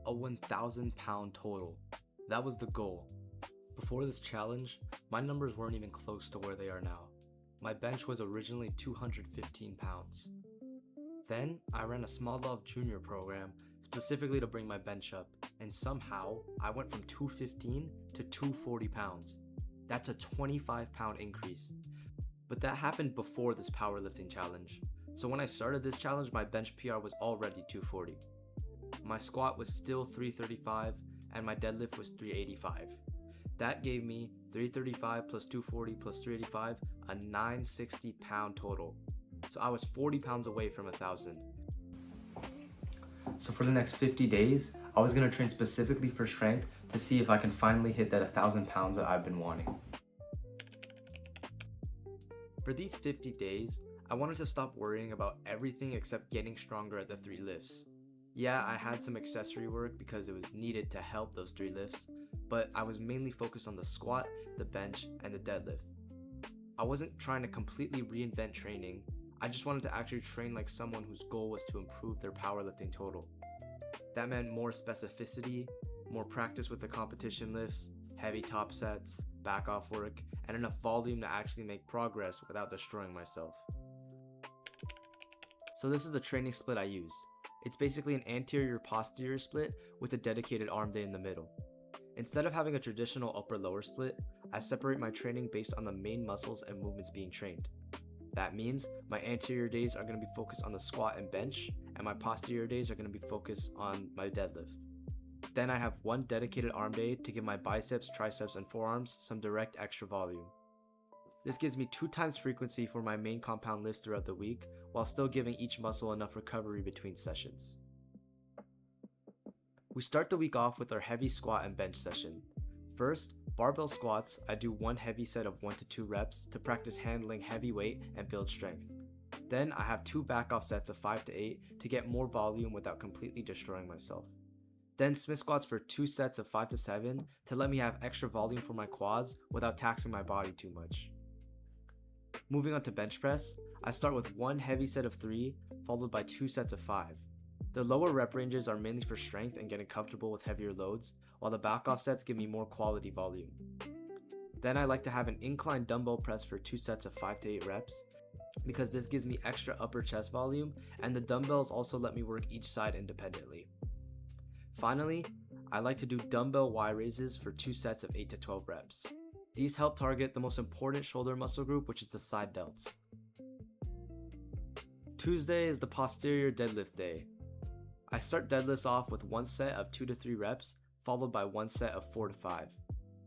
a 1,000 pound total. That was the goal. Before this challenge, my numbers weren't even close to where they are now. My bench was originally 215 pounds. Then, I ran a Small Love Junior program specifically to bring my bench up, and somehow, I went from 215 to 240 pounds. That's a 25 pound increase. But that happened before this powerlifting challenge. So when I started this challenge, my bench PR was already 240. My squat was still 335, and my deadlift was 385. That gave me 335 plus 240 plus 385, a 960 pound total. So I was 40 pounds away from 1,000. So for the next 50 days, I was going to train specifically for strength to see if I can finally hit that 1,000 pounds that I've been wanting. For these 50 days, I wanted to stop worrying about everything except getting stronger at the 3 lifts. Yeah, I had some accessory work because it was needed to help those 3 lifts, but I was mainly focused on the squat, the bench, and the deadlift. I wasn't trying to completely reinvent training, I just wanted to actually train like someone whose goal was to improve their powerlifting total. That meant more specificity, more practice with the competition lifts, heavy top sets, back off work, and enough volume to actually make progress without destroying myself. So this is the training split I use. It's basically an anterior-posterior split with a dedicated arm day in the middle. Instead of having a traditional upper-lower split, I separate my training based on the main muscles and movements being trained. That means my anterior days are going to be focused on the squat and bench, and my posterior days are going to be focused on my deadlift. Then I have one dedicated arm day to give my biceps, triceps, and forearms some direct extra volume. This gives me 2 times frequency for my main compound lifts throughout the week, while still giving each muscle enough recovery between sessions. We start the week off with our heavy squat and bench session. First, barbell squats, I do one heavy set of 1 to 2 reps to practice handling heavy weight and build strength. Then I have 2 back off sets of 5 to 8 to get more volume without completely destroying myself. Then Smith squats for 2 sets of 5 to 7 to let me have extra volume for my quads without taxing my body too much. Moving on to bench press, I start with one heavy set of 3 followed by 2 sets of 5. The lower rep ranges are mainly for strength and getting comfortable with heavier loads, while the back off sets give me more quality volume. Then I like to have an incline dumbbell press for 2 sets of 5 to 8 reps, because this gives me extra upper chest volume, and the dumbbells also let me work each side independently. Finally, I like to do dumbbell Y raises for 2 sets of 8 to 12 reps. These help target the most important shoulder muscle group, which is the side delts. Tuesday is the posterior deadlift day. I start deadlifts off with one set of 2 to 3 reps, followed by one set of 4 to 5.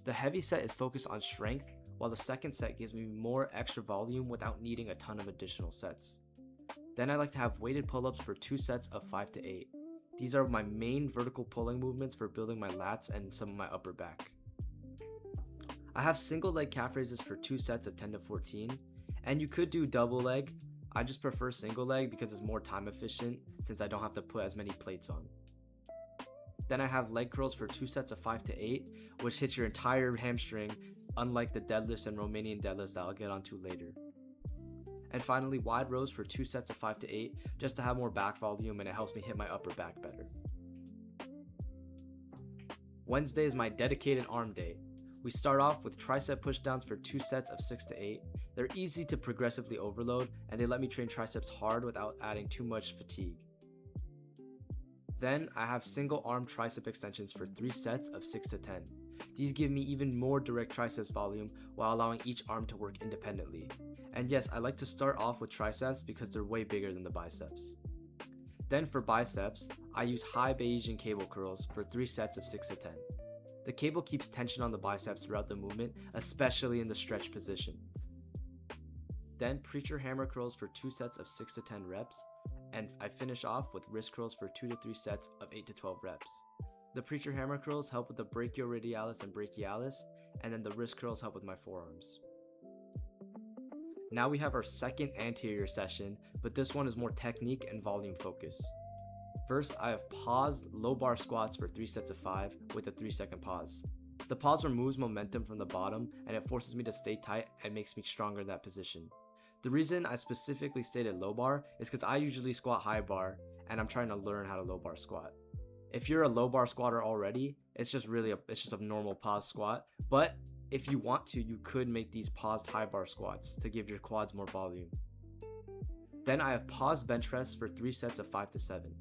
The heavy set is focused on strength, while the second set gives me more extra volume without needing a ton of additional sets. Then I like to have weighted pull-ups for 2 sets of 5 to 8. These are my main vertical pulling movements for building my lats and some of my upper back. I have single leg calf raises for 2 sets of 10 to 14, and you could do double leg. I just prefer single leg because it's more time efficient since I don't have to put as many plates on. Then I have leg curls for 2 sets of 5 to 8, which hits your entire hamstring, unlike the deadlifts and Romanian deadlifts that I'll get onto later. And finally, wide rows for 2 sets of 5 to 8, just to have more back volume, and it helps me hit my upper back better. Wednesday is my dedicated arm day. We start off with tricep pushdowns for 2 sets of 6 to 8. They're easy to progressively overload, and they let me train triceps hard without adding too much fatigue. Then I have single arm tricep extensions for 3 sets of 6 to 10. These give me even more direct triceps volume while allowing each arm to work independently. And yes, I like to start off with triceps because they're way bigger than the biceps. Then for biceps, I use high Bayesian cable curls for 3 sets of 6 to 10. The cable keeps tension on the biceps throughout the movement, especially in the stretch position. Then preacher hammer curls for 2 sets of 6 to 10 reps, and I finish off with wrist curls for 2 to 3 sets of 8 to 12 reps. The preacher hammer curls help with the brachioradialis and brachialis, and then the wrist curls help with my forearms. Now we have our second anterior session, but this one is more technique and volume focused. First, I have pause low bar squats for 3 sets of 5 with a 3-second pause. The pause removes momentum from the bottom and it forces me to stay tight and makes me stronger in that position. The reason I specifically stated low bar is because I usually squat high bar and I'm trying to learn how to low bar squat. If you're a low bar squatter already, it's just a normal pause squat. But if you want to, you could make these paused high bar squats to give your quads more volume. Then I have paused bench press for 3 sets of 5 to 7.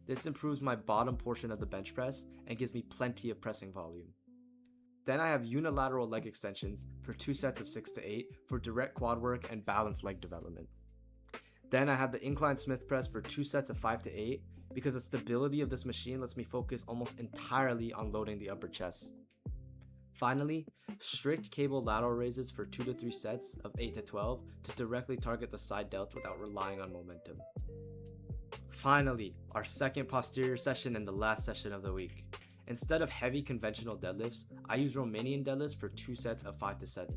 This improves my bottom portion of the bench press and gives me plenty of pressing volume. Then I have unilateral leg extensions for 2 sets of 6 to 8 for direct quad work and balanced leg development. Then I have the incline Smith press for 2 sets of 5 to 8 because the stability of this machine lets me focus almost entirely on loading the upper chest. Finally, strict cable lateral raises for 2 to 3 sets of 8 to 12 to directly target the side delt without relying on momentum. Finally, our second posterior session and the last session of the week. Instead of heavy conventional deadlifts, I use Romanian deadlifts for 2 sets of 5 to 7.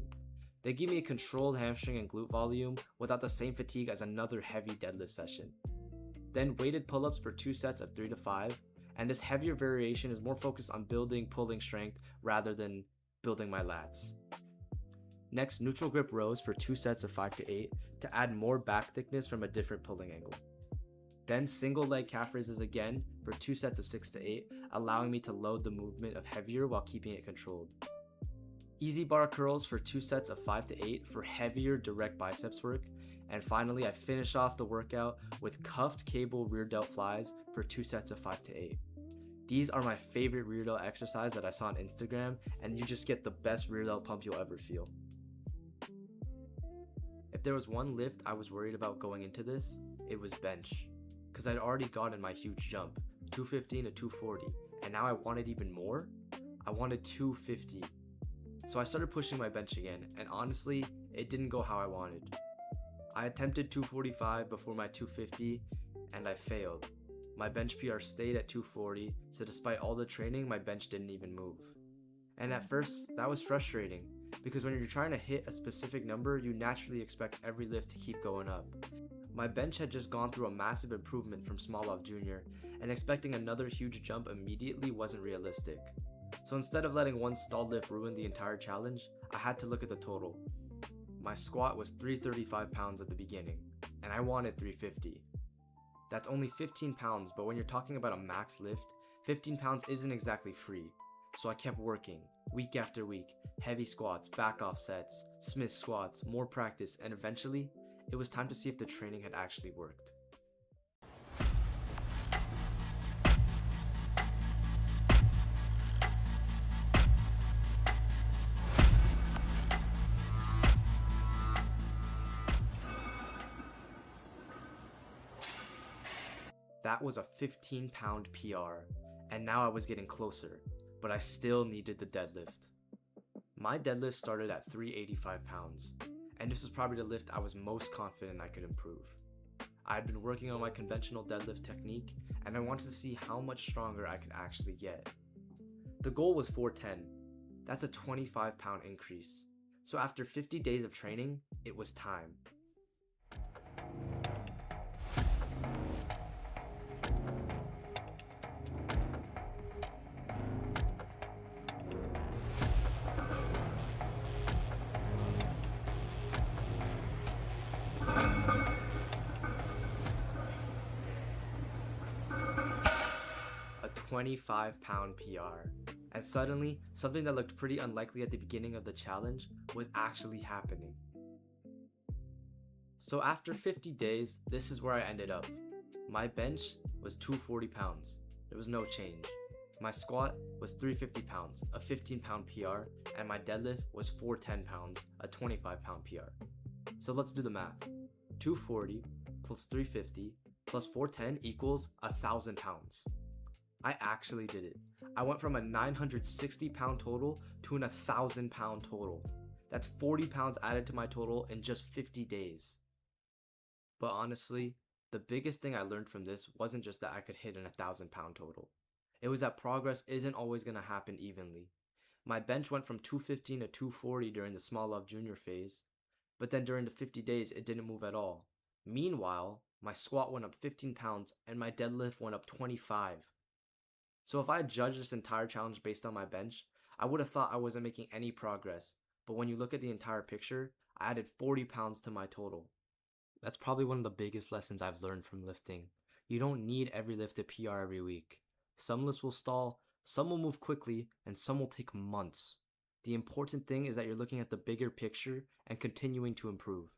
They give me a controlled hamstring and glute volume without the same fatigue as another heavy deadlift session. Then weighted pull-ups for 2 sets of 3 to 5, and this heavier variation is more focused on building pulling strength rather than building my lats. Next, neutral grip rows for 2 sets of 5 to 8 to add more back thickness from a different pulling angle. Then single leg calf raises again for 2 sets of 6 to 8, allowing me to load the movement of heavier while keeping it controlled. Easy bar curls for 2 sets of 5 to 8 for heavier direct biceps work. And finally, I finish off the workout with cuffed cable rear delt flies for 2 sets of 5 to 8. These are my favorite rear delt exercise that I saw on Instagram, and you just get the best rear delt pump you'll ever feel. If there was one lift I was worried about going into this, it was bench. Because I'd already gotten my huge jump, 215 to 240, and now I wanted even more? I wanted 250. So I started pushing my bench again, and honestly, it didn't go how I wanted. I attempted 245 before my 250, and I failed. My bench PR stayed at 240, so despite all the training, my bench didn't even move. And at first, that was frustrating, because when you're trying to hit a specific number, you naturally expect every lift to keep going up. My bench had just gone through a massive improvement from Smolov Jr., and expecting another huge jump immediately wasn't realistic. So instead of letting one stalled lift ruin the entire challenge, I had to look at the total. My squat was 335 pounds at the beginning, and I wanted 350. That's only 15 pounds, but when you're talking about a max lift, 15 pounds isn't exactly free. So I kept working, week after week, heavy squats, back off sets, Smith squats, more practice, and eventually, it was time to see if the training had actually worked. That was a 15-pound PR, and now I was getting closer, but I still needed the deadlift. My deadlift started at 385 pounds, and this was probably the lift I was most confident I could improve. I had been working on my conventional deadlift technique, and I wanted to see how much stronger I could actually get. The goal was 410. That's a 25-pound increase. So after 50 days of training, it was time. A 25-pound PR. And suddenly, something that looked pretty unlikely at the beginning of the challenge was actually happening. So after 50 days, this is where I ended up. My bench was 240 pounds. There was no change. My squat was 350 pounds, a 15-pound PR, and my deadlift was 410 pounds, a 25-pound PR. So let's do the math. 240 plus 350 plus 410 equals 1,000 pounds. I actually did it. I went from a 960-pound total to an 1,000-pound total. That's 40 pounds added to my total in just 50 days. But honestly, the biggest thing I learned from this wasn't just that I could hit an 1,000-pound total. It was that progress isn't always going to happen evenly. My bench went from 215 to 240 during the Smolov Jr. phase, but then during the 50 days, it didn't move at all. Meanwhile, my squat went up 15 pounds and my deadlift went up 25. So if I had judged this entire challenge based on my bench, I would have thought I wasn't making any progress. But when you look at the entire picture, I added 40 pounds to my total. That's probably one of the biggest lessons I've learned from lifting. You don't need every lift to PR every week. Some lifts will stall, some will move quickly, and some will take months. The important thing is that you're looking at the bigger picture and continuing to improve.